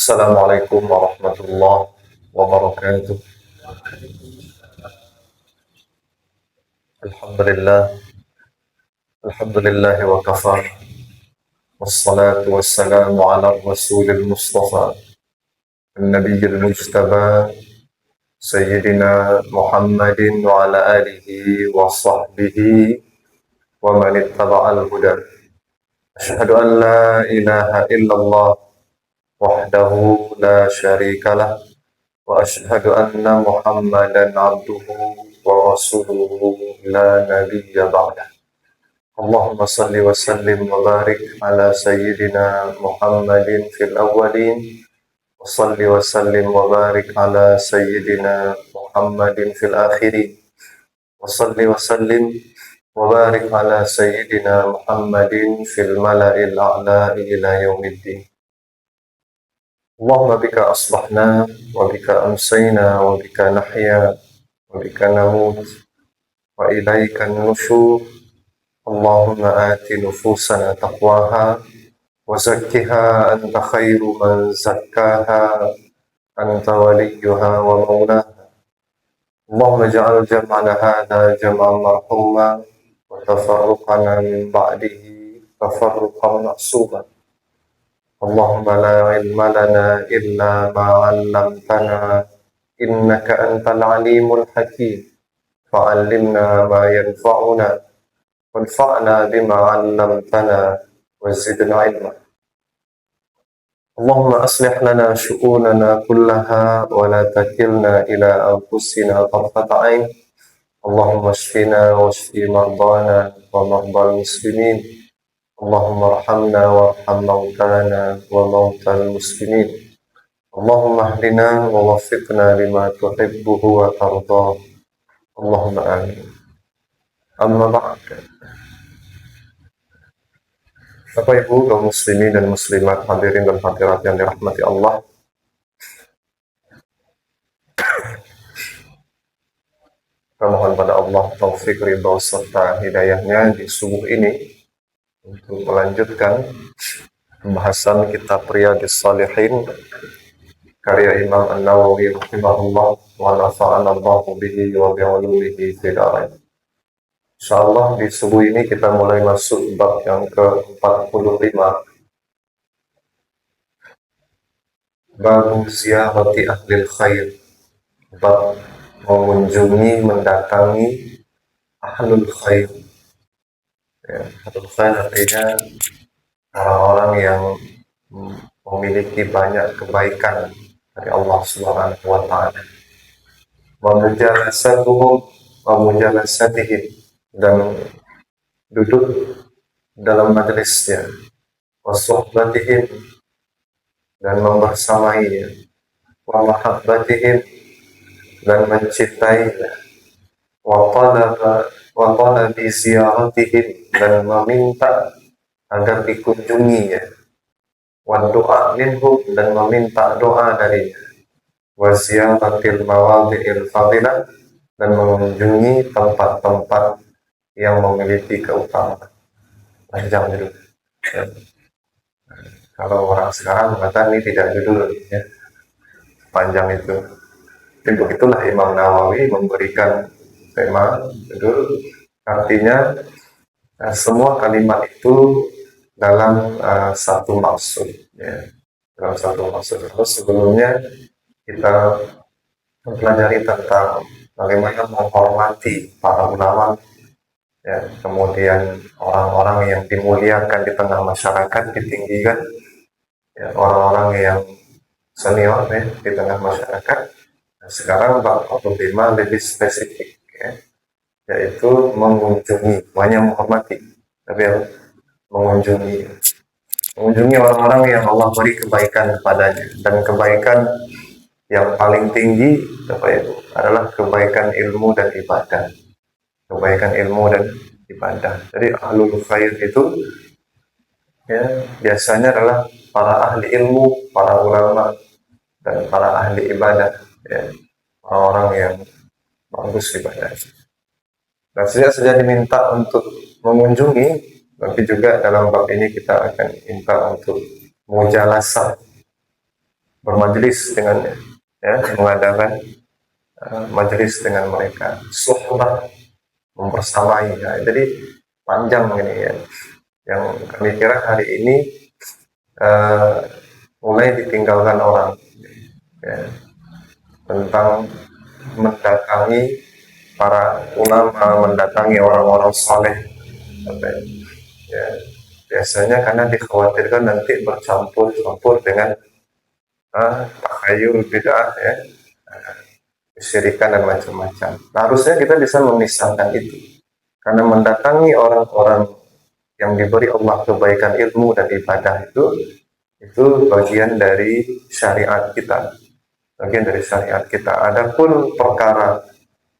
Assalamualaikum warahmatullahi wabarakatuh. Alhamdulillah, alhamdulillah wa kafa. Wassalatu wassalamu ala rasulil mustafa. Nabiyil mujtaba. Sayyidina Muhammadin wa ala alihi wa sahbihi wa man ittaba'al huda. Ashhadu an la ilaha illallah wahdahu la syarika lah. وأشهد أن محمدا عبده ورسوله لا نبي بعده اللهم صل وسلم وبارك على سيدنا محمد في الأولين وصل وسلم وبارك على سيدنا محمد في الآخرين وصل وسلم وبارك على سيدنا محمد في الملأ الأعلى إلى يوم الدين اللهم بك أصبحنا وبك أمسينا وبك نحيا وبك نموت وإليك النشور اللهم آت نفوسنا تقواها وزكها أنت خير من زكاها أنت وليها ومولاها اللهم اجعل جمعنا هذا جمعا مرحوما وتفرقنا من بعده تفرقا معصوما اللهم لا علم لنا إلا ما علمتنا إنك أنت العليم الحكيم فعلمنا ما ينفعنا وانفعنا بما علمتنا وزدنا علما اللهم أصلح لنا شؤوننا كلها ولا تكلنا إلى أنفسنا طرفة عين اللهم اشفنا واشف مرضانا ومرضى المسلمين اللهم ارحمنا وارحم موتانا وموتى المسلمين اللهم اهدنا ووفقنا لما تحبه وترضاه اللهم آمين amma ba'd. Bapak Ibu kaum muslimin dan muslimat, hadirin dan hadirat yang dirahmati Allah, kita mohon pada Allah taufik, ridha serta hidayahnya di subuh ini untuk melanjutkan pembahasan kitab Riyadhis Shalihin karya Imam An-Nawawi rahimahullah wa nafa'ana Allahu bihi wa bi'ulumihi fid dharain. Insyaallah di subuh ini kita mulai masuk bab yang ke-45, bab ziyarati ahlil khair, bab mengunjungi, mendatangi ahlul khair. Ya, ahlul khair artinya orang-orang yang memiliki banyak kebaikan dari Allah Subhanahu wa taala. Wa mujalasatihim, dan duduk dalam majelisnya, wa suhbatihim, dan membersamainya, wa mahabbatihim, dan mencintainya, wa talabi ziyaratihim, dan meminta agar dikunjunginya, wa doa minhum, dan meminta doa darinya, wa ziyaratil mawadhi'il fadilah, dan mengunjungi tempat-tempat yang memiliki keutamaan. Panjang judul. Ya. Kalau orang sekarang mengatakan ini tidak judul, ya. Panjang itu. Tapi begitulah Imam Nawawi memberikan tema judul. Artinya semua kalimat itu dalam satu maksud, ya. Dalam satu maksud. Terus sebelumnya kita mempelajari tentang bagaimana menghormati para ulama, ya, kemudian orang-orang yang dimuliakan di tengah masyarakat, ditinggikan, ya, orang-orang yang senior, ya, di tengah masyarakat. Nah, sekarang bab 45 lebih spesifik, ya, yaitu mengunjungi, banyak menghormati, tapi mengunjungi orang-orang yang Allah beri kebaikan kepadanya, dan kebaikan yang paling tinggi adalah kebaikan ilmu dan ibadah. Kebaikan ilmu dan ibadah. Jadi ahlul khair itu, ya, biasanya adalah para ahli ilmu, para ulama, dan para ahli ibadah, ya, orang-orang yang bagus ibadah. Dan sejak diminta untuk mengunjungi, tapi juga dalam bab ini kita akan minta untuk mujalasah. bermajelis dengannya, ya, mengadakan majelis dengan mereka, suhbah, mempersamai. Ya. Jadi panjang ini ya. Yang kami kira hari ini mulai ditinggalkan orang, ya, tentang mendatangi para ulama, mendatangi orang-orang saleh, ya, biasanya karena dikhawatirkan nanti bercampur-campur dengan takhayul bid'ah, ya, kesyirikan dan macam-macam. Nah, harusnya kita bisa memisahkan itu, karena mendatangi orang-orang yang diberi Allah kebaikan ilmu dan ibadah itu bagian dari syariat kita, bagian dari syariat kita. Adapun perkara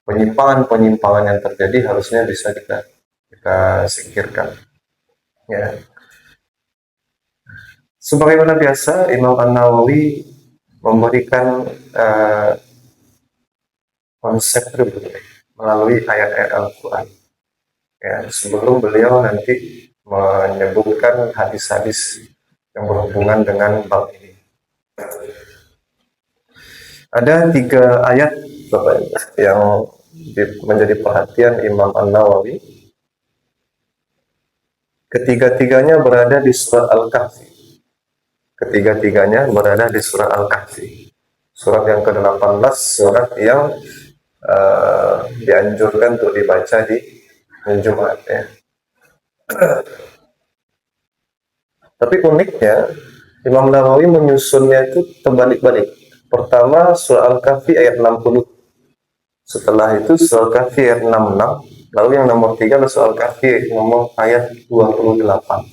penyimpangan-penyimpangan yang terjadi harusnya bisa kita singkirkan. Ya. Sebagaimana biasa, Imam An-Nawawi memberikan konsep berikutnya melalui ayat-ayat Al-Quran. Ya, sebelum beliau nanti menyebutkan hadis-hadis yang berhubungan dengan bab ini. Ada 3 ayat yang menjadi perhatian Imam An-Nawawi. Ketiga-tiganya berada di surat Al-Kahfi. Ketiga-tiganya berada di surat Al-Kahfi. Surat yang ke-18, surat yang dianjurkan untuk dibaca di Jumat, ya. Tapi uniknya Imam Nawawi menyusunnya itu terbalik-balik. Pertama surah Al-Kahfi ayat 60. Setelah itu surah Al-Kahfi ayat 66. Lalu yang nomor 3 adalah surah Al-Kahfi nomor ayat 28.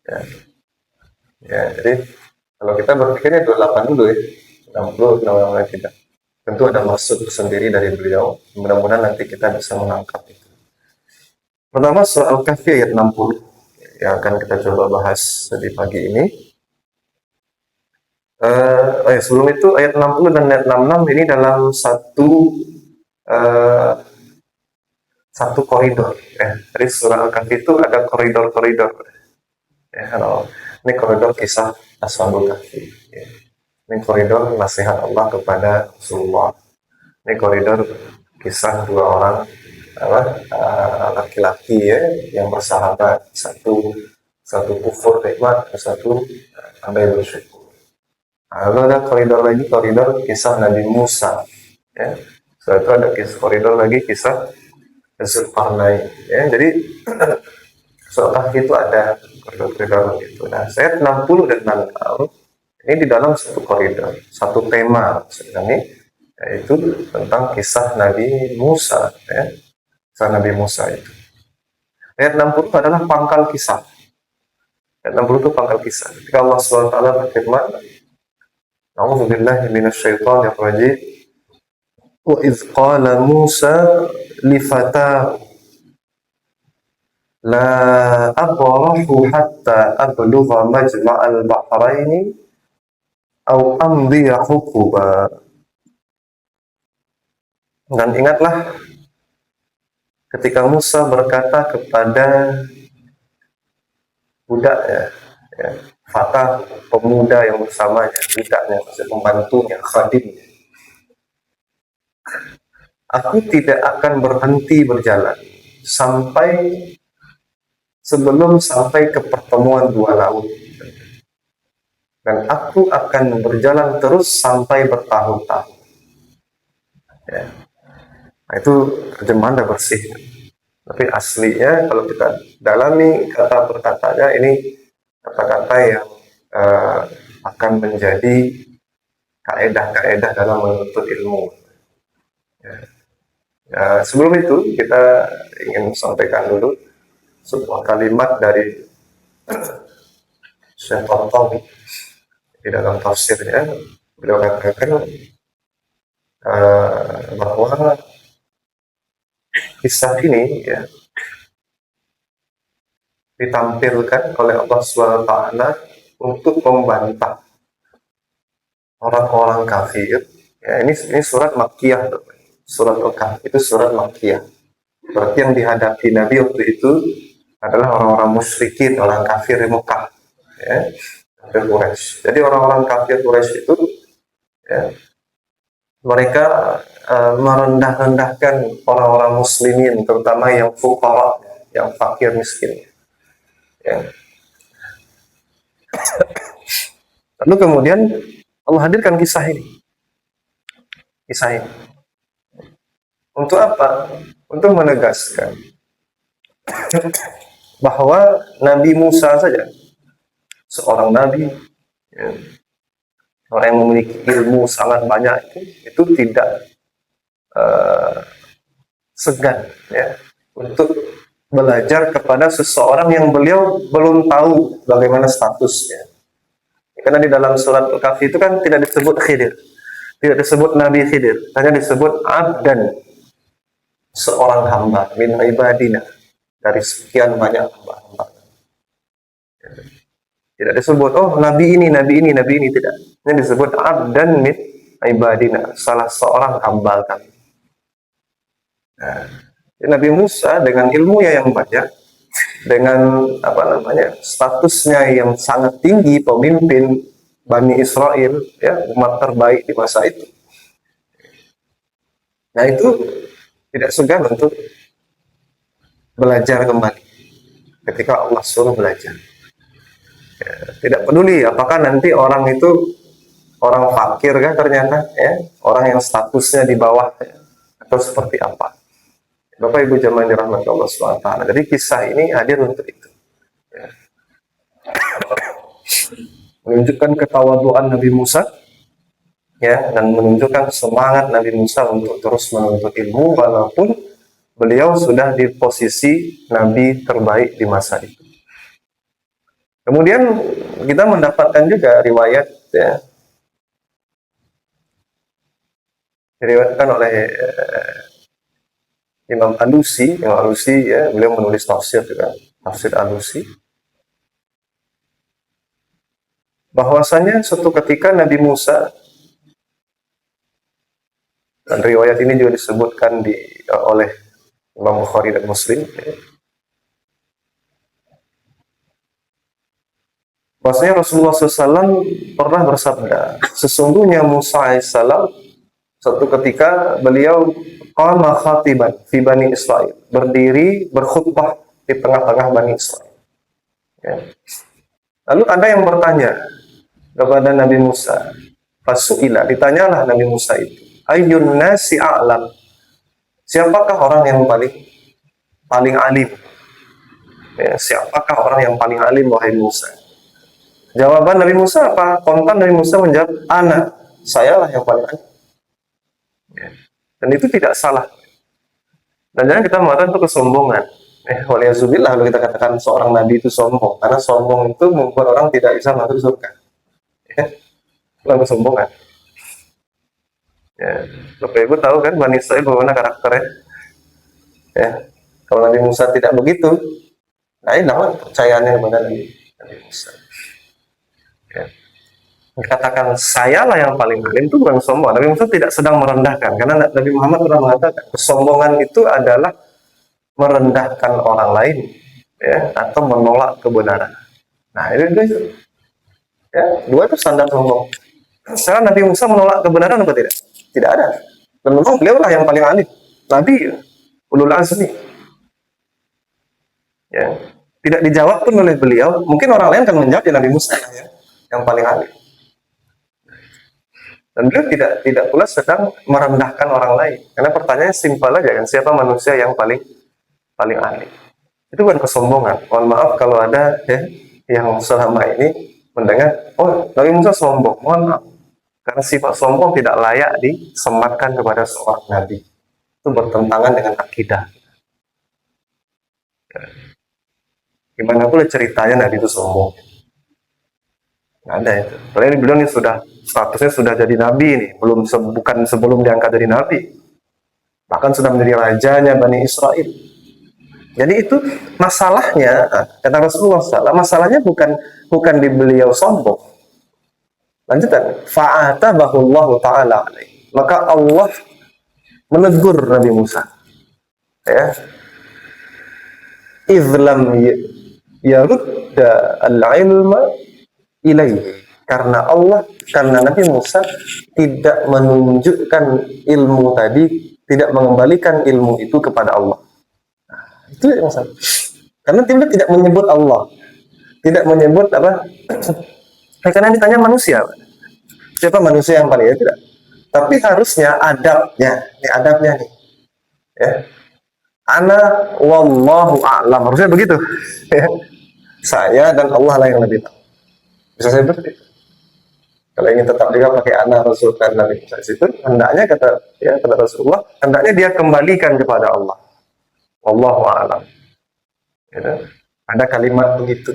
Ya. Ya, jadi kalau kita berpikirnya 28 dulu, ya. 60, 66 tidak. Tentu ada maksud sendiri dari beliau. Mudah-mudahan nanti kita bisa menangkap itu. Pertama surah Al-Kahfi ayat 60 yang akan kita coba bahas di pagi ini. Sebelum itu ayat 60 dan ayat 66 ini dalam satu koridor. Jadi surah Al-Kahfi itu ada koridor-koridor. Ya, ini koridor kisah Ashabul Kahfi. Ya. Ini koridor nasihat Allah kepada Rasulullah. Ini koridor kisah 2 orang laki-laki, ya, yang bersahabat, satu kufur nikmat, satu pandai bersyukur. Lalu ada koridor lagi, koridor kisah Nabi Musa, ya. Setelah itu ada koridor lagi kisah Zulkarnain, ya. Jadi surah itu ada koridor-koridor itu. Nah, ayat 60 dan 66 ini di dalam satu koridor, satu tema sebenarnya, yaitu tentang kisah Nabi Musa, ya. Kisah Nabi Musa itu. Ayat 60 adalah pangkal kisah. Ayat 60 itu pangkal kisah. Ketika Allah SWT berfirman, A'udzubillahi minasyaitonir rajim. Wa idz qala Musa li fatahu la abrahu hatta ablugha majma'al bahraini aw amdiya huquba. Dan ingatlah ketika Musa berkata kepada budaknya, ya, Fatah, pemuda yang bersamanya, budaknya, pembantunya, khadimnya, aku tidak akan berhenti berjalan sebelum sampai ke pertemuan 2 laut, dan aku akan berjalan terus sampai bertahun-tahun. Ya. Nah, itu terjemahan dah bersih. Tapi aslinya kalau kita dalami kata per katanya, ini kata-kata yang akan menjadi kaedah-kaedah dalam menuntut ilmu. Ya, sebelum itu kita ingin sampaikan dulu sebuah kalimat dari Syekh Tonton di dalam tafsirnya. Beliau katakan bahwa kisah ini, ya, ditampilkan oleh Allah SWT untuk membantah orang-orang kafir. Ya, ini surat Makkiyah. Surat Al-Kahfi itu surat Makkiyah. Berarti yang dihadapi Nabi waktu itu adalah orang-orang musyrikin, orang kafir di Mekah. Ya. kafir Quraisy. Jadi orang-orang kafir Quraisy itu, ya, mereka merendah-rendahkan orang-orang muslimin, terutama yang fuqara, yang fakir miskin. Ya. Lalu kemudian Allah hadirkan kisah ini. Kisah ini. Untuk apa? Untuk menegaskan bahwa Nabi Musa saja, seorang nabi, ya, orang yang memiliki ilmu sangat banyak itu tidak segan, ya, untuk belajar kepada seseorang yang beliau belum tahu bagaimana statusnya. Karena di dalam surat Al-Kahfi itu kan tidak disebut Khidir, tidak disebut Nabi Khidir, hanya disebut abdan, seorang hamba min ibadina, dari sekian banyak hamba-hamba. Tidak disebut oh nabi ini, nabi ini, nabi ini, tidak. Ini disebut abdan min ibadina, salah seorang hamba kami. Nah, Nabi Musa dengan ilmunya yang banyak, dengan statusnya yang sangat tinggi, pemimpin Bani Israel, ya, umat terbaik di masa itu. Nah, itu tidak segan untuk belajar kembali ketika Allah suruh belajar. Ya, tidak peduli apakah nanti orang itu orang fakir kan ternyata, ya, orang yang statusnya di bawah, ya, atau seperti apa. Bapak Ibu jemaah dirahmati Allah SWT. Jadi kisah ini hadir untuk itu, ya. Menunjukkan ketawaduan Nabi Musa, ya, dan menunjukkan semangat Nabi Musa untuk terus menuntut ilmu walaupun beliau sudah di posisi Nabi terbaik di masa itu. Kemudian kita mendapatkan juga riwayat, ya, diriwayatkan oleh Imam Alusi, ya, beliau menulis tafsir juga, tafsir Alusi, bahwasanya suatu ketika Nabi Musa, dan riwayat ini juga disebutkan oleh Imam Bukhari dan Muslim, ya, bahwasanya Rasulullah SAW pernah bersabda, sesungguhnya Musa AS suatu ketika beliau qama khatiban fi Bani Israel, berdiri berkhutbah di tengah-tengah Bani Israel. Ya. Lalu ada yang bertanya kepada Nabi Musa, fasu'ila, ditanyalah Nabi Musa itu, ayyun nasi a'lam, siapakah orang yang paling alim? Ya, siapakah orang yang paling alim wahai Musa? Jawaban Nabi Musa apa? Kontan Nabi Musa menjawab, ana, sayalah yang paling alim. Ya. Dan itu tidak salah. Dan jangan kita mengatakan itu kesombongan. Waliyazubillah kalau kita katakan seorang nabi itu sombong, karena sombong itu membuat orang tidak bisa masuk surga. Ya. Bukan kesombongan. Ya. Bapak Ibu tahu kan Bani Israel bagaimana karakternya? Ya. Kalau Nabi Musa tidak begitu, nah ini namanya percayaannya kepada Nabi Musa. Ya. Dikatakan sayalah yang paling alim itu bukan sombong. Nabi Musa tidak sedang merendahkan, karena Nabi Muhammad pernah mengatakan kesombongan itu adalah merendahkan orang lain, ya, atau menolak kebenaran. Nah itu, ya, dua itu standar sombong. Sekarang Nabi Musa menolak kebenaran apa tidak? Tidak ada. Dan memang beliau lah yang paling alim, Nabi ulul azmi. Ya, tidak dijawab pun oleh beliau. Mungkin orang lain akan menjawab, ya, Nabi Musa, ya, yang paling alim. Dan beliau tidak pula sedang merendahkan orang lain. Karena pertanyaannya simpel aja kan, siapa manusia yang paling alim? Itu bukan kesombongan. Mohon maaf kalau ada, ya, yang selama ini mendengar, oh Nabi Musa sombong. Mohon maaf. Karena sifat sombong tidak layak disematkan kepada seorang nabi. Itu bertentangan dengan akidah. Ya. Gimana pula ceritanya Nabi itu sombong? Nggak ada itu. Padahal beliau ini statusnya sudah jadi nabi nih, bukan sebelum diangkat jadi nabi, bahkan sudah menjadi rajanya Bani Israel. Jadi itu masalahnya, kata Rasulullah SAW, masalahnya bukan di beliau sombong. Lanjutan, fa'atabahullahu ta'ala alaih, maka Allah menegur Nabi Musa, ya, izlam yarudda al-ilma ilaihi. Karena Nabi Musa tidak menunjukkan ilmu tadi, tidak mengembalikan ilmu itu kepada Allah. Itu yang masalah. Karena tidak menyebut Allah, tidak menyebut apa? Karena ditanya manusia, siapa manusia yang paling ya tidak. Tapi harusnya adabnya, ini adabnya nih, ya. Ana wallahu a'lam, harusnya begitu. Ya. Saya dan Allah lah yang lebih tahu. Bisa saya berarti. Kalau ingin tetap juga pakai ana Rasul dan Nabi Musa itu, hendaknya kata Rasulullah, hendaknya dia kembalikan kepada Allah. Wallahu a'lam. Gitu. Ada kalimat begitu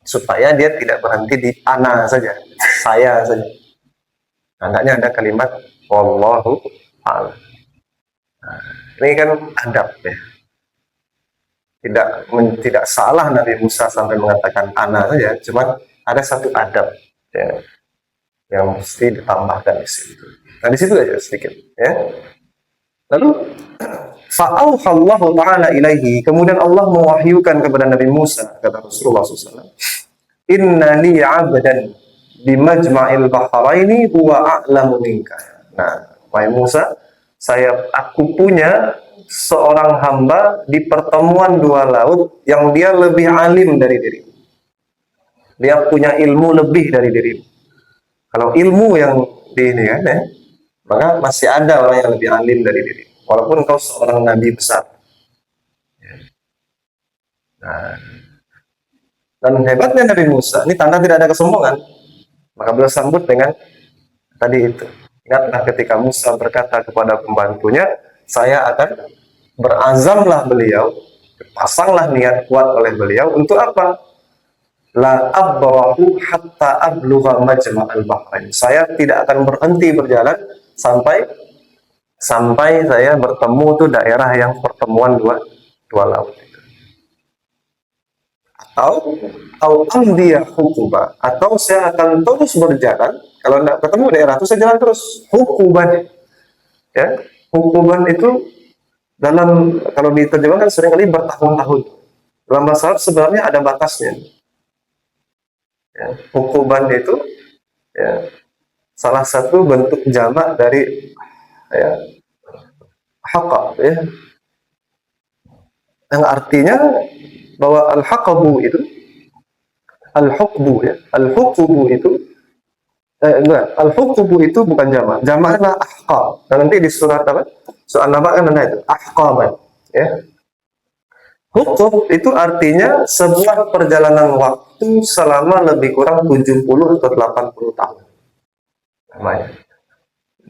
supaya dia tidak berhenti di ana saja, saya saja. Hendaknya ada kalimat wallahu a'lam. Nah, ini kan adab ya. Tidak salah Nabi Musa sampai mengatakan ana saja, cuma ada satu adab ya, yang mesti ditambahkan di situ. Nah di situ aja sedikit ya. Lalu fa'auhallahu ta'ala ilaihi, kemudian Allah mewahyukan kepada Nabi Musa, kata Rasulullah SAW, inna li 'abdan di majma'il bahraini huwa a'lamu minka. Nah, wahai Musa, aku punya seorang hamba di pertemuan dua laut yang dia lebih alim dari dirimu. Dia punya ilmu lebih dari dirimu. Kalau ilmu yang di ini kan ya, maka masih ada orang yang lebih alim dari dirimu. Walaupun kau seorang nabi besar. Nah, dan hebatnya Nabi Musa, ini tanda tidak ada kesombongan. Maka beliau sambut dengan tadi itu. Ingatlah ketika Musa berkata kepada pembantunya, saya akan berazamlah beliau, pasanglah niat kuat oleh beliau untuk apa? La abrahu hatta ablugha majma'al bahrain. Saya tidak akan berhenti berjalan sampai saya bertemu tuh daerah yang pertemuan dua laut itu. Atau amdiya hukuba, atau saya akan terus berjalan. Kalau tidak ketemu daerah itu saya jalan terus. Hukuban, ya, hukuban itu kalau diterjemahkan seringkali bertahun-tahun. Dalam bahasa Arab sebenarnya ada batasnya. Ya, hukuban itu ya, salah satu bentuk jamak dari ya, haqqa, ya, yang artinya bahwa al-haqabu itu al-hukbu, ya, al-hukbu itu al-hukbu itu bukan jamak. Jamaknya ahqab. Dan nanti di surat apa? Surat Naba kan ada itu, ahqaban, ya. Hukub itu artinya sebuah perjalanan waktu selama lebih kurang 70 atau 80 tahun. Namanya.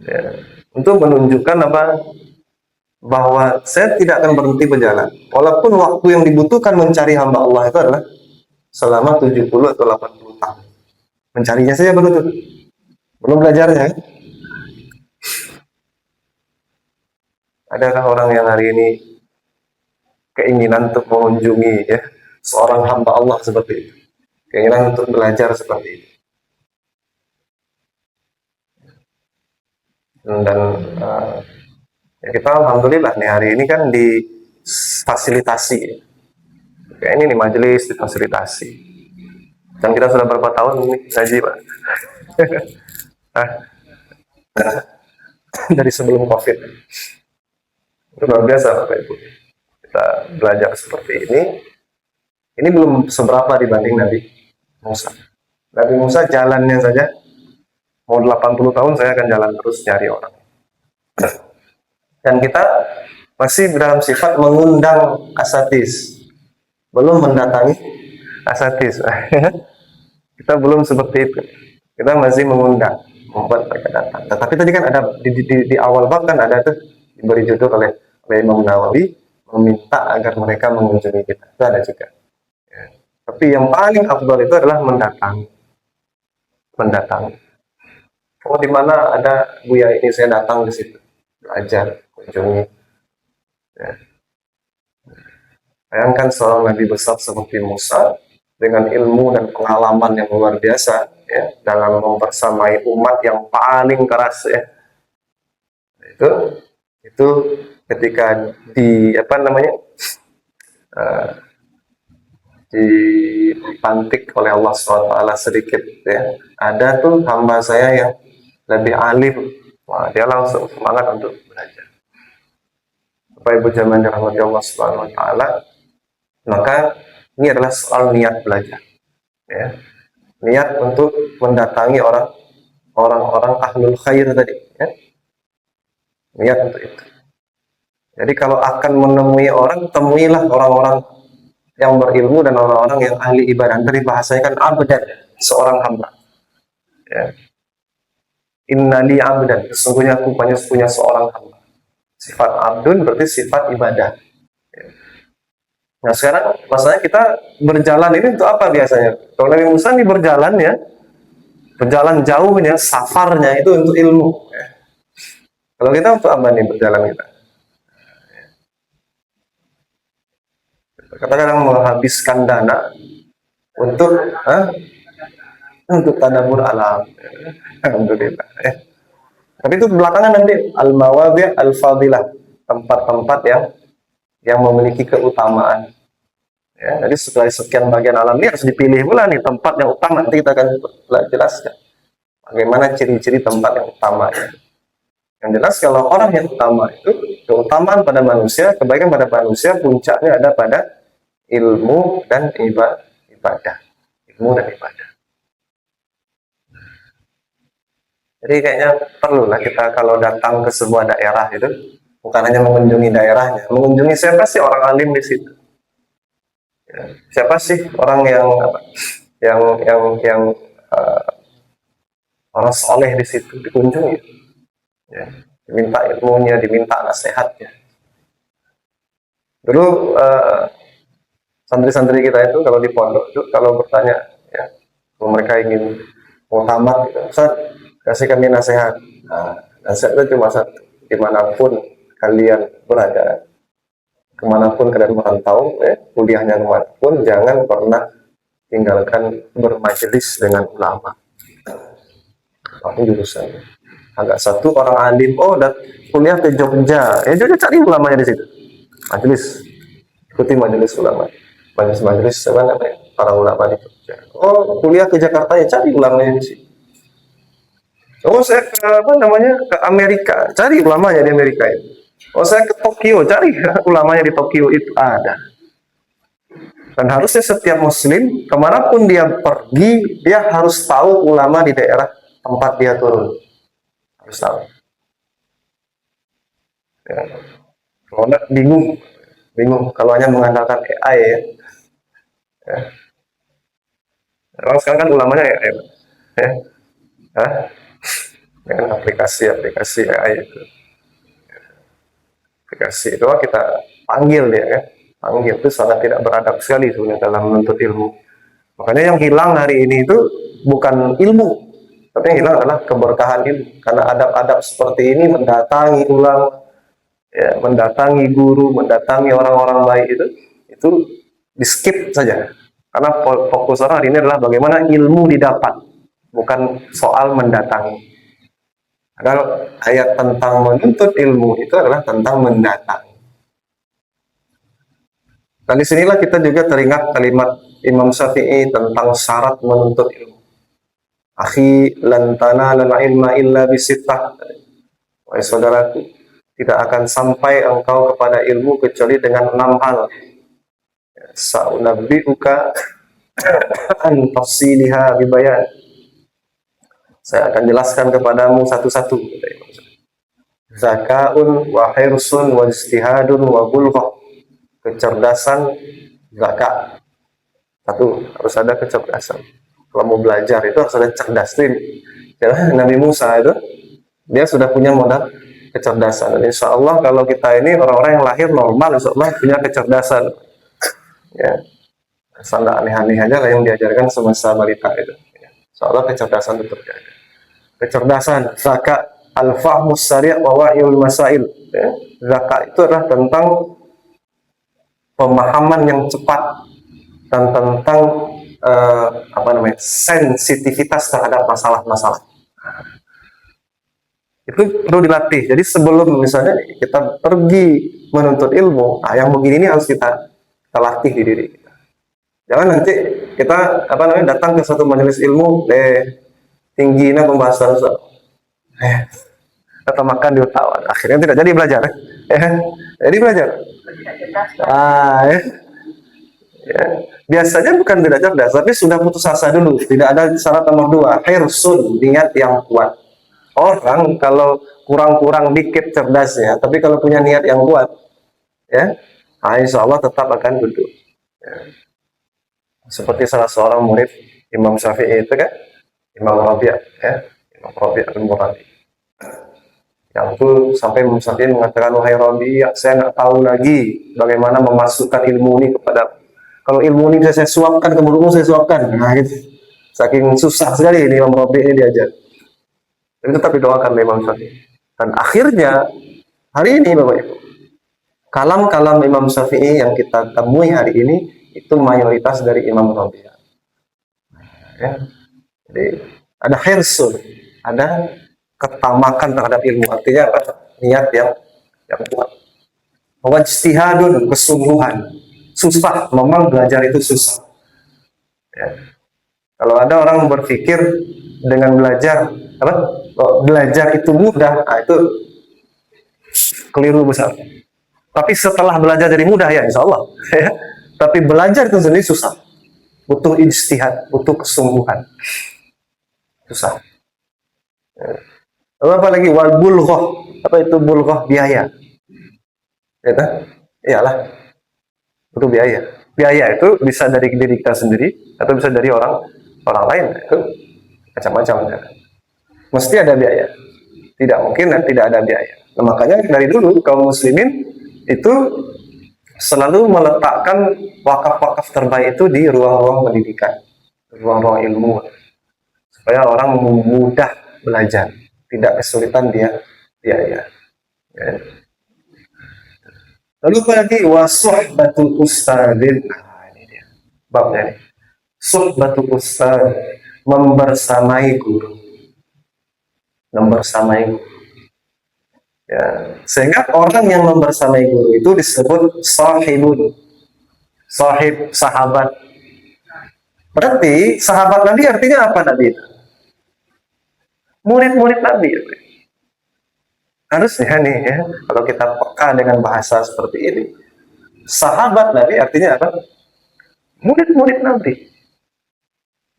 Ya. Untuk menunjukkan apa? Bahwa saya tidak akan berhenti berjalan. Walaupun waktu yang dibutuhkan mencari hamba Allah itu adalah selama 70 atau 80 tahun. Mencarinya saja begitu. Belum belajarnya. Adakah orang yang hari ini keinginan untuk mengunjungi ya seorang hamba Allah seperti itu, keinginan untuk belajar seperti itu, dan ya kita alhamdulillah nih hari ini kan difasilitasi, kayak ini nih majelis difasilitasi, dan kita sudah berapa tahun ini ngaji Pak. Dari sebelum COVID itu luar biasa Bapak Ibu, kita belajar seperti ini belum seberapa dibanding Nabi Musa. Nabi Musa jalannya saja mau 80 tahun saya akan jalan terus nyari orang. Dan kita masih dalam sifat mengundang asatis, belum mendatangi asatis. Kita belum seperti itu. Kita masih mengundang, membuat mereka datang. Tetapi tadi kan ada di awal bab kan ada tuh diberi judul oleh Imam Nawawi, meminta agar mereka mengunjungi kita. Itu ada juga. Ya. Tapi yang paling afdal itu adalah mendatangi. Oh, di mana ada Buya ini, saya datang di situ, belajar, kunjungi. Ya. Bayangkan seorang nabi besar seperti Musa dengan ilmu dan pengalaman yang luar biasa ya dalam mempersamai umat yang paling keras ya. Itu ketika dipantik oleh Allah SWT sedikit ya. Ada tuh hamba saya yang lebih alim, wah dia langsung semangat untuk belajar. Bapak Ibu jamaah dirahmati Allah SWT, maka ini adalah soal niat belajar ya. Niat untuk mendatangi orang-orang ahlul khair tadi ya. Niat untuk itu. Jadi kalau akan menemui orang, temuilah orang-orang yang berilmu dan orang-orang yang ahli ibadah. Tadi bahasanya kan abdan, seorang hamba ya. Innali abdan, sesungguhnya aku punya seorang hamba. Sifat abdun berarti sifat ibadah ya. Nah sekarang masalahnya kita berjalan ini untuk apa biasanya? Kalau Nabi Musa ini berjalan ya, berjalan jauhnya, safarnya itu untuk ilmu ya. Kalau kita untuk apa nih berjalan kita? Kadang-kadang menghabiskan dana untuk tadabbur alam. Alhamdulillah ya. Tapi itu belakangan nanti al-mawadhi' al-fadilah, tempat-tempat yang memiliki keutamaan. Ya, jadi setelah sekian bagian alam ini harus dipilih pula nih tempat yang utama. Nanti kita akan jelaskan bagaimana ciri-ciri tempat yang utama ya. Yang jelas kalau orang yang utama itu keutamaan pada manusia, kebaikan pada manusia puncaknya ada pada ilmu dan ibadah. Ilmu dan ibadah. Jadi kayaknya perlulah kita kalau datang ke sebuah daerah itu bukan hanya mengunjungi daerahnya, mengunjungi siapa sih orang alim di situ. Ya, siapa sih orang yang orang soleh di situ dikunjungi. Ya, diminta ilmunya, diminta nasihatnya. Dulu santri-santri kita itu kalau di pondok itu kalau bertanya ya, kalau mereka ingin mau tamat gitu, Ustaz, kasih kami nasihat. Nah, nasihat itu cuma satu, dimanapun kalian berada, kemanapun kalian merantau, ya, kuliahnya kemanapun, jangan pernah tinggalkan bermajelis dengan ulama. Apapun jurusannya. Agak satu orang alim, oh dan kuliah ke Jogja, ya Jogja cari ulamanya di situ. Majelis, ikuti majelis ulama. Majelis apa namanya? Para ulama di Jogja. Oh kuliah ke Jakarta, ya cari ulamanya di situ. Oh saya ke ke Amerika, cari ulamanya di Amerika itu. Oh saya ke Tokyo, cari ulamanya di Tokyo itu ada. Dan harusnya setiap muslim kemanapun dia pergi, dia harus tahu ulama di daerah tempat dia turun. Harus tahu. Ya. Kalau enggak bingung kalau hanya mengandalkan AI ya. Ya. Orang sekarang kan ulamanya AI. Ya. Hah? Dengan aplikasi AI itu. Aplikasi itu kita panggil dia kan. Panggil itu sangat tidak beradab sekali sebenarnya dalam menuntut ilmu. Makanya yang hilang hari ini itu bukan ilmu, tapi yang hilang adalah keberkahan ilmu. Karena adab-adab seperti ini mendatangi ulama, ya, mendatangi guru, mendatangi orang-orang baik itu di skip saja. Karena fokus orang hari ini adalah bagaimana ilmu didapat, bukan soal mendatangi. Padahal ayat tentang menuntut ilmu itu adalah tentang mendatangi. Dan disinilah kita juga teringat kalimat Imam Syafi'i tentang syarat menuntut ilmu. Akhi lan tanalal ilma illa bisittah. Wahai saudaraku, tidak akan sampai engkau kepada ilmu kecuali dengan 6 hal. Sa'unabbi'uka an tafsiliha bibayan. Saya akan jelaskan kepadamu satu-satu. Zakaun wa hirsun wa ijtihadun wa bulghah. Kecerdasan, zakat. Satu, harus ada kecerdasan. Kalau mau belajar itu harus ada cerdas. Nabi Musa itu dia sudah punya modal kecerdasan. Dan insya Allah kalau kita ini orang-orang yang lahir normal, insya Allah punya kecerdasan. Ya, sangat aneh-aneh aja lah yang diajarkan semasa balita itu. Insya Allah kecerdasan itu terjaga. Kecerdasan, zakat, al-fahmus sari' wa wahyul masail. Ya, zakat itu adalah tentang pemahaman yang cepat dan tentang sensitivitas terhadap masalah-masalah. Itu perlu dilatih. Jadi sebelum misalnya kita pergi menuntut ilmu, yang begini ini harus kita latih di diri kita. Jangan nanti kita datang ke satu majelis ilmu, tingginya pembahasan atau makan di utawan, akhirnya tidak jadi belajar, jadi belajar. Ah, ya. Biasanya bukan tidak cerdas, tapi sudah putus asa dulu. Tidak ada syarat nomor dua, hirsun, niat yang kuat. Orang kalau kurang-kurang dikit cerdasnya, tapi kalau punya niat yang kuat, ya, insya Allah tetap akan duduk. Ya. Seperti salah seorang murid Imam Syafi'i itu kan, Imam Rabi', ya, Imam Rabi' al-Muradi. Yang itu sampai Imam Syafi'i mengatakan, wahai Rabi', saya nggak tahu lagi bagaimana memasukkan ilmu ini kepada, kalau ilmu ini bisa saya suapkan ke mulutmu, saya suapkan. Nah, gitu. Saking susah sekali ini Imam Rabi' ini diajar. Tapi tetap didoakan oleh Imam Syafi'i. Dan akhirnya hari ini Bapak Ibu, kalam-kalam Imam Syafi'i yang kita temui hari ini itu mayoritas dari Imam Rabi'. Ya. Jadi ada hirsun, ada ketamakan terhadap ilmu, artinya apa? Niat yang kuat. Wajtihadun, kesungguhan. Susah, memang belajar itu susah. Ya. Kalau ada orang berpikir dengan belajar belajar itu mudah, itu keliru besar. Tapi setelah belajar jadi mudah ya insya Allah. Tapi belajar itu sendiri susah. Butuh ijtihad, butuh kesungguhan. Susah. Lalu apa lagi? Wal bulghah. Apa itu bulghah? Biaya. Ya kan? Iyalah. Butuh biaya. Biaya itu bisa dari diri kita sendiri atau bisa dari orang lain. Itu macam-macam. Ya. Mesti ada biaya. Tidak mungkin tidak ada biaya. Nah, makanya dari dulu kaum muslimin itu selalu meletakkan wakaf-wakaf terbaik itu di ruang-ruang pendidikan, ruang-ruang ilmu, supaya orang mudah belajar, tidak kesulitan dia. Ya. Lalu apa lagi? Wasuhbatul ustadzin. Nah, ini dia babnya nih. Suhbatul ustadz, membersamai guru. Membersamai guru. Ya, sehingga orang yang membersamai guru itu disebut sahibun, sahib, sahabat. Berarti sahabat Nabi artinya apa Nabi? Murid-murid Nabi. Harusnya nih ya, kalau kita peka dengan bahasa seperti ini, sahabat Nabi artinya apa? Murid-murid Nabi.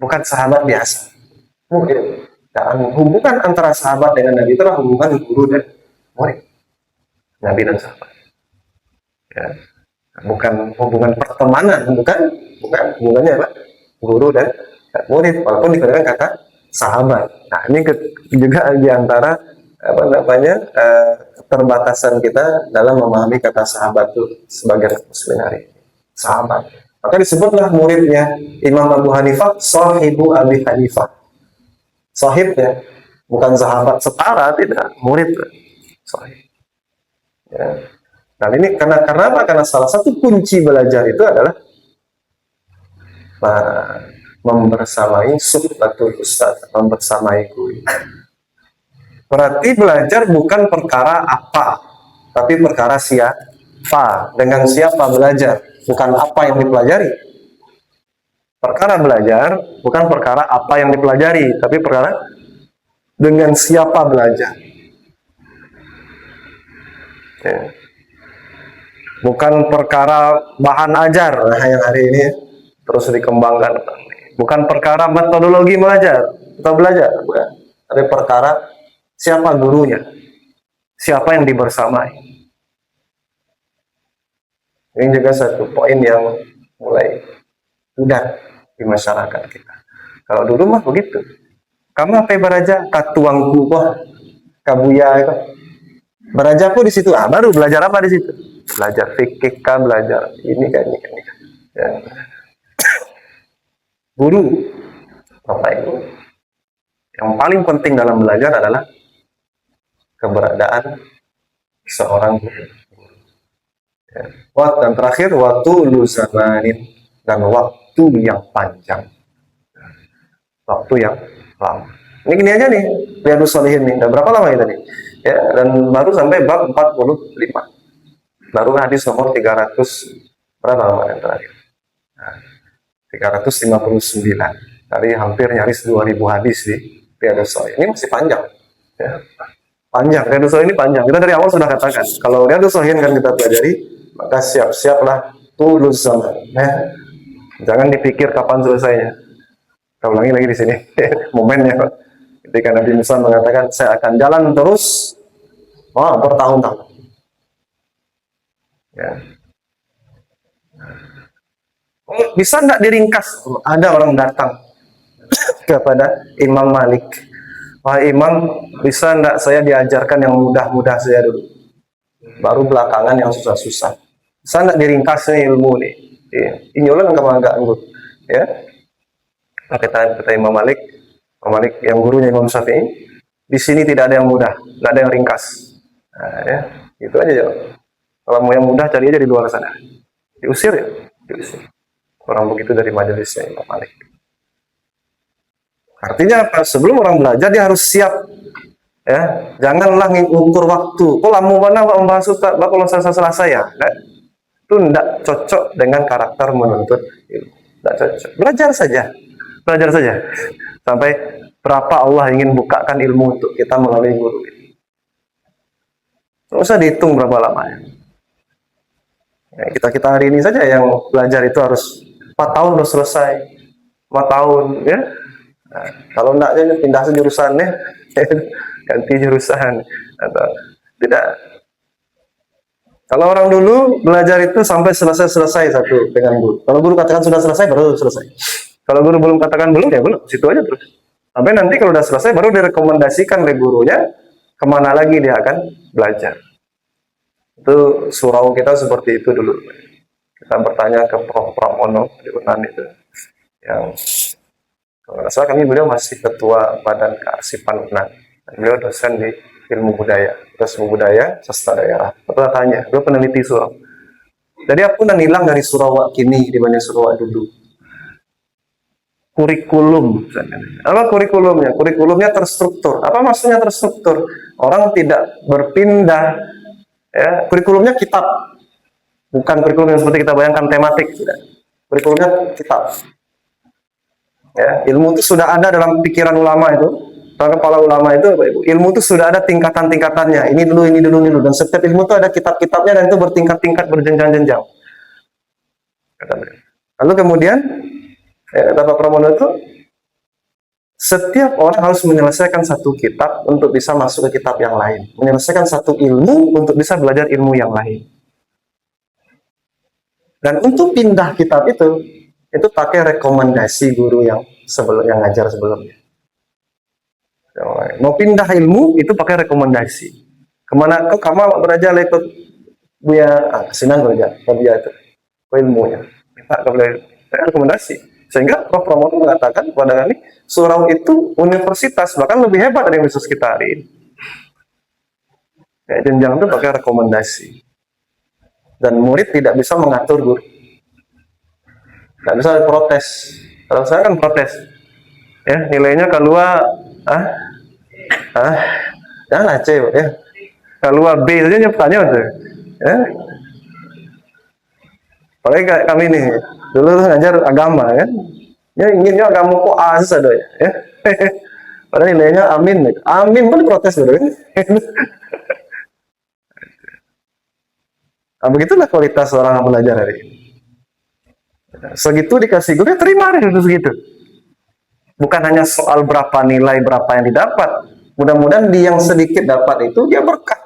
Bukan sahabat biasa. Murid. Dan hubungan antara sahabat dengan Nabi itu adalah hubungan guru dan murid, Nabi dan sahabat. Ya. Bukan hubungan pertemanan, bukan hubungannya apa? Guru dan murid, walaupun dikatakan kata sahabat. Nah, ini juga di antara keterbatasan kita dalam memahami kata sahabat itu sebagai muslim hari ini. Sahabat. Maka disebutlah muridnya Imam Abu Hanifah sahibu Abi Hanifah. Sahibnya, bukan sahabat setara, tidak, murid. Sahib. Ya. Dan ini karena apa? Karena salah satu kunci belajar itu adalah membersamai suhbatul ustaz, membersamai guru. Berarti belajar bukan perkara apa, tapi perkara siapa. Dengan siapa belajar, bukan apa yang dipelajari. Perkara belajar bukan perkara apa yang dipelajari, tapi perkara dengan siapa belajar. Ya. Bukan perkara bahan ajar yang hari ini terus dikembangkan. Bukan perkara metodologi belajar atau belajar, bukan. Tapi perkara siapa gurunya, siapa yang dibersamai. Ini juga satu poin yang mulai udah di masyarakat kita. Kalau dulu mah begitu. Kamu apa beraja? Katuangku kok, kabuya itu. Beraja pun di situ. Baru belajar apa di situ? Belajar fikih kan, belajar ini kan. Ya. Guru, Bapak Ibu, yang paling penting dalam belajar adalah keberadaan seorang guru. Ya. Dan terakhir, waktu luzamanin, dan waktu yang panjang, waktu yang lama. Ini gini aja nih, Riyadhus Shalihin nih. Dan berapa lama ini tadi? Ya, dan baru sampai bab 45. Baru hadis nomor 300 berapa lama yang terakhir. Nah, 359. Tadi hampir nyaris 2000 hadis di Riyadhus Shalihin. Ini masih panjang. Ya. Panjang, Riyadhus Shalihin ini panjang. Kita dari awal sudah katakan, kalau Riyadhus Shalihin kan kita pelajari, maka siap-siaplah tulus zaman. Ya. Jangan dipikir kapan selesainya. Kita ulangi lagi di sini momennya. Ketika Nabi Musa mengatakan, saya akan jalan terus bertahun-tahun. Ya. Bisa nggak diringkas? Ada orang datang kepada Imam Malik. Wah Imam, bisa nggak saya diajarkan yang mudah-mudah saja dulu? Baru belakangan yang susah-susah. Bisa nggak diringkasnya ilmu nih? Ini orang nggak anggut. Ya. Kata Imam Malik yang gurunya Imam Syafi'i, di sini tidak ada yang mudah, nggak ada yang ringkas. Nah, ya, itu aja ya. Kalau mau yang mudah cari aja di luar sana. Diusir ya, diusir. Orang begitu dari majelisnya Imam Malik. Artinya apa? Sebelum orang belajar dia harus siap. Ya, janganlah ngukur waktu. Kok lama mana membahas Ustaz? Kalau selesai ya. Nah, itu tidak cocok dengan karakter menuntut ilmu. Tidak cocok. Belajar saja. Belajar saja. Sampai berapa Allah ingin bukakan ilmu untuk kita melalui guru ini. Tidak usah dihitung berapa lamanya. Ya, kita hari ini saja yang belajar itu harus 4 tahun harus selesai. 4 tahun ya. Nah, kalau enggak pindah jurusannya ganti jurusan atau tidak. Kalau orang dulu belajar itu sampai selesai satu dengan guru. Kalau guru katakan sudah selesai baru selesai. Kalau guru belum katakan belum ya belum, situ aja terus. Sampai nanti kalau sudah selesai baru direkomendasikan oleh gurunya kemana lagi dia akan belajar. Itu surau kita seperti itu dulu. Kita bertanya ke Prof. Pramono di Unan itu, yang kalau nggak salah beliau masih ketua Badan Kearsipan Unan. Beliau dosen di ilmu budaya, sastra daerah. Kita tanya, beliau peneliti surau. Jadi apa yang hilang dari surau kini dibanding surau dulu? Kurikulum. Apa kurikulumnya? Kurikulumnya terstruktur. Apa maksudnya terstruktur? Orang tidak berpindah. Ya, kurikulumnya kitab. Bukan kurikulum yang seperti kita bayangkan tematik. Tidak. Kurikulumnya kitab. Ya, ilmu itu sudah ada dalam pikiran ulama itu. Para kepala ulama itu, ilmu itu sudah ada tingkatan-tingkatannya. Ini dulu. Dan setiap ilmu itu ada kitab-kitabnya dan itu bertingkat-tingkat, berjenjang-jenjang. Lalu kemudian, kata Pak Pramono itu, setiap orang harus menyelesaikan satu kitab untuk bisa masuk ke kitab yang lain. Menyelesaikan satu ilmu untuk bisa belajar ilmu yang lain. Dan untuk pindah kitab itu pakai rekomendasi guru yang ngajar sebelumnya. Mau pindah ilmu itu pakai rekomendasi. Kemana kok kamu belajar ikut Buya Sinan belajar itu ilmunya. Minta kepada rekomendasi. Sehingga Prof. Pramono mengatakan kepada kami, surau itu universitas bahkan lebih hebat dari universitas kita hari ini. Ya, jenjang itu pakai rekomendasi. Dan murid tidak bisa mengatur guru. Tidak bisa protes. Kalau saya kan protes. Ya, nilainya keluar jangan C ya. Keluar B saja nyeptanya tuh. Ya. Apalagi kami nih dulu ngajar agama kan. Ya inginnya agama kok A saja ya. Padahal nilainya amin. Amin pun protes dulu. Nah, begitulah kualitas orang belajar hari ini. Segitu dikasih guru, terima deh segitu. Bukan hanya soal berapa nilai, berapa yang didapat. Mudah-mudahan di yang sedikit dapat itu dia berkah.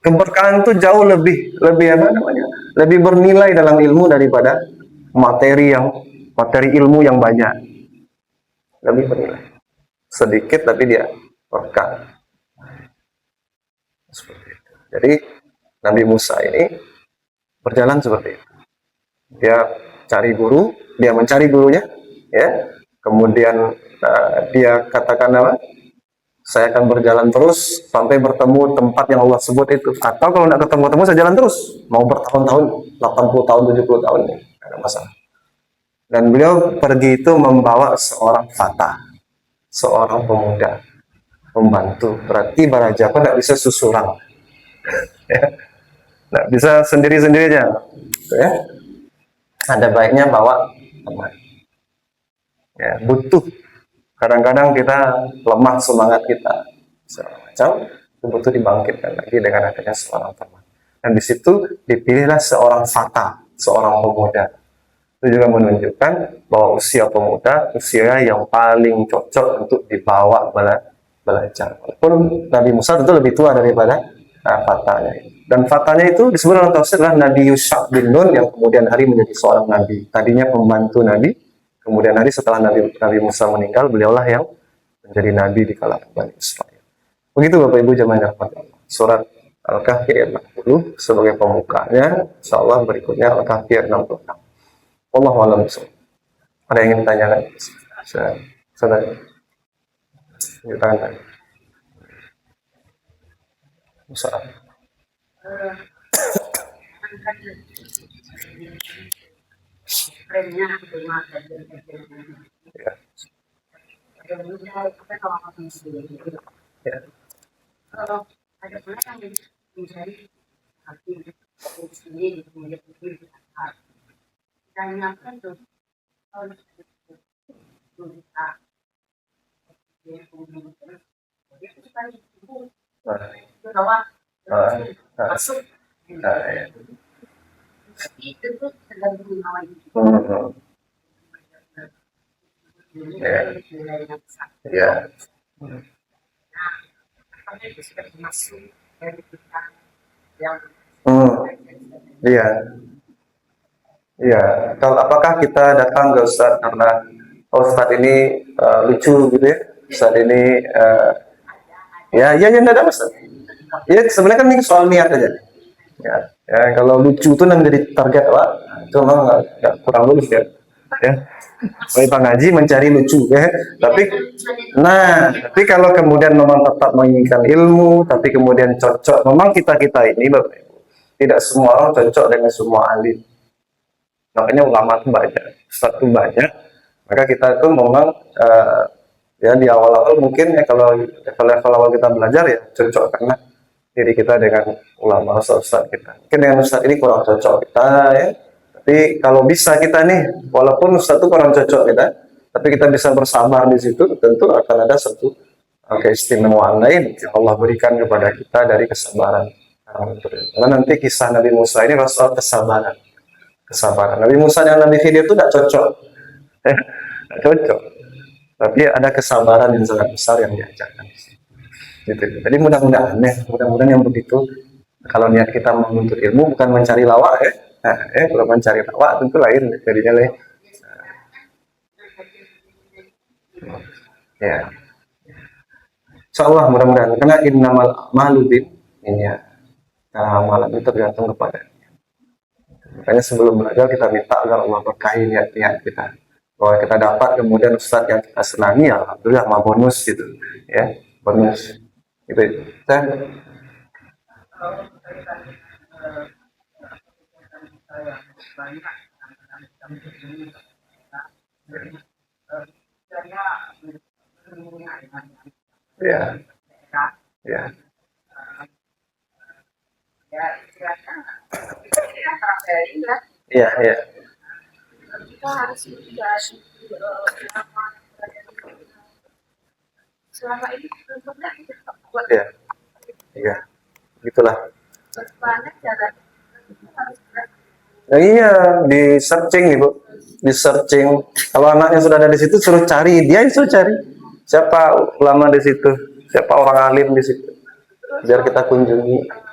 Keberkahan itu jauh lebih lebih bernilai dalam ilmu daripada materi ilmu yang banyak. Lebih bernilai. Sedikit tapi dia berkah. Seperti itu. Jadi Nabi Musa ini berjalan seperti itu. Dia cari guru, dia mencari gurunya, ya. Kemudian dia katakan apa? Saya akan berjalan terus sampai bertemu tempat yang Allah sebut itu. Atau kalau tidak ketemu-temu saya jalan terus. Mau bertahun-tahun, 80 tahun, 70 tahun ini, tidak ada masalah. Dan beliau pergi itu membawa seorang fata, seorang pemuda, membantu. Berarti Barajapa tidak bisa susuran. Ya. Nah, bisa sendiri-sendiri aja. Ya. ada baiknya bawa teman. Ya, butuh. Kadang-kadang kita lemah semangat kita, segala macam, itu butuh dibangkitkan lagi dengan adanya seorang teman. Dan di situ dipilihlah seorang fata, seorang pemuda. Itu juga menunjukkan bahwa usia pemuda, usia yang paling cocok untuk dibawa belajar. Walaupun Nabi Musa tentu lebih tua daripada fatanya. Dan fatanya itu disebut dalam tafsir adalah Nabi Yusuf bin Nun yang kemudian hari menjadi seorang nabi. Tadinya pembantu nabi, kemudian hari setelah Nabi Musa meninggal, beliaulah yang menjadi nabi di kalangan Bani Israil. Begitu Bapak Ibu jemaah yang dirahmati Allah. Surat Al-Kahfi ayat 60 sebagai pembukanya. Insyaallah berikutnya Al-Kahfi ayat 66. Wallahu a'lam bishawab. Ada yang ingin ditanyakan? Sudah. Tangan tadi. Musa. Ya. Ya. Ada pula yang mencari hati sendiri kemudian tanyakan tuh masuk itu tuh tergantung nawa ya. Iya. Iya. Kalau apakah kita datang ke Ustadz karena Ustadz ini lucu gitu ya? Ustadz ini ya enggak ada Ustadz. Ya sebenarnya kan ini soal niat aja. Ya kalau lucu itu yang jadi target Pak, itu memang nggak kurang lulus ya. Pak Ngaji mencari lucu ya. Tapi kalau kemudian memang tetap menginginkan ilmu, tapi kemudian cocok, memang kita ini Bapak Ibu, tidak semua orang cocok dengan semua alim. Makanya ulama itu banyak, ustadz itu banyak. Maka kita itu memang ya di awal-awal mungkin ya kalau level awal kita belajar ya cocok karena diri kita dengan ulama ustadz kita. Mungkin dengan ustadz ini kurang cocok kita ya. Tapi kalau bisa kita nih, walaupun ustadz itu kurang cocok kita, tapi kita bisa bersabar di situ, tentu akan ada satu keistimewaan lain yang Allah berikan kepada kita dari kesabaran. Karena nanti kisah Nabi Musa ini soal kesabaran. Nabi Musa dan Nabi Khidir itu tidak cocok. Tidak cocok. Tapi ada kesabaran yang sangat besar yang diajarkan. Gitu. Jadi mudah-mudahan yang begitu. Kalau niat kita menuntut ilmu bukan mencari lawak ya. Kalau mencari lawak tentu lain jadinya lain. Ya. Insyaallah mudah-mudahan karena innamal a'malu binniyat. Amalan itu tergantung kepada. Makanya sebelum belajar kita minta agar Allah berkahi niat-niat kita. Bahwa kita dapat kemudian ustadz yang kita senangi, alhamdulillah mah bonus gitu, ya bonus. Gitu. Ya. Iya. Kita harus selama ini kuat. Iya. Gitulah. Iya, di searching Ibu. Di searching. Kalau anaknya sudah ada di situ suruh cari, dia suruh cari. Siapa ulama di situ? Siapa orang alim di situ? Biar kita kunjungi.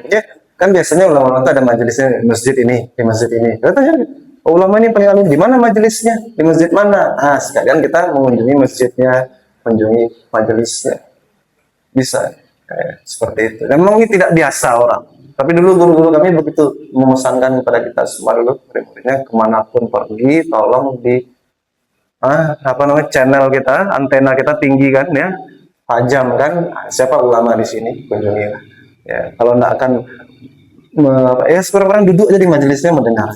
Ya, kan biasanya ulama itu ada majelisnya di masjid ini. Katanya, ulama ini paling alim di mana majelisnya? Di masjid mana? Sekalian kita mengunjungi masjidnya, mengunjungi majelisnya. Bisa seperti itu. Dan memang ini tidak biasa orang. Tapi dulu guru-guru kami begitu memesankan kepada kita semua dulu, murid-muridnya kemanapun pergi, tolong di channel kita, antena kita tinggi kan ya. Tajam kan, siapa ulama di sini kunjungi ya. Kalau enggak akan seperti orang duduk aja di majelisnya mendengar,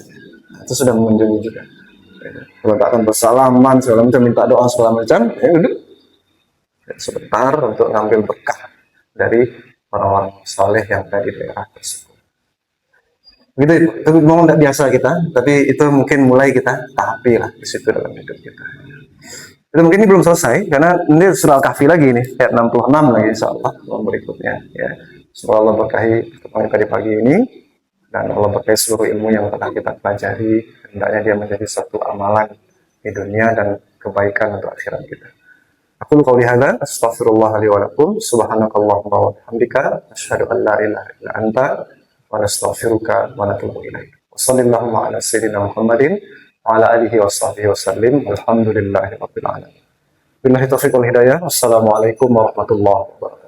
itu sudah mengunjungi juga. Kalau tak akan bersalaman segala macam, minta doa segala macam, ya duduk sebentar untuk ngambil berkah dari orang-orang saleh yang ada di daerah tersebut. Gitu, itu memang tidak biasa kita, tapi itu mungkin mulai kita tahapi lah di situ dalam hidup kita. Itu mungkin ini belum selesai karena ini surah Al-Kahfi lagi nih, ayat 66 lagi insyaallah berikutnya ya. Semoga Allah berkahi pertemuan kita di pagi ini dan Allah berkahi seluruh ilmu yang telah kita pelajari, hendaknya dia menjadi satu amalan di dunia dan kebaikan untuk akhirat kita. Aku qauli hadza astaghfirullah li wa lakum subhanakallahumma wa bihamdika asyhadu an la ilaha illa anta wa nastaghfiruka wa natubu ilaik. Wassallallahu ala sayyidina Muhammadin wa ala alihi wa sahbihi wasallim. Alhamdulillahi rabbil alamin. Billahi taufiq wal hidayah. Wassalamualaikum warahmatullahi wabarakatuh.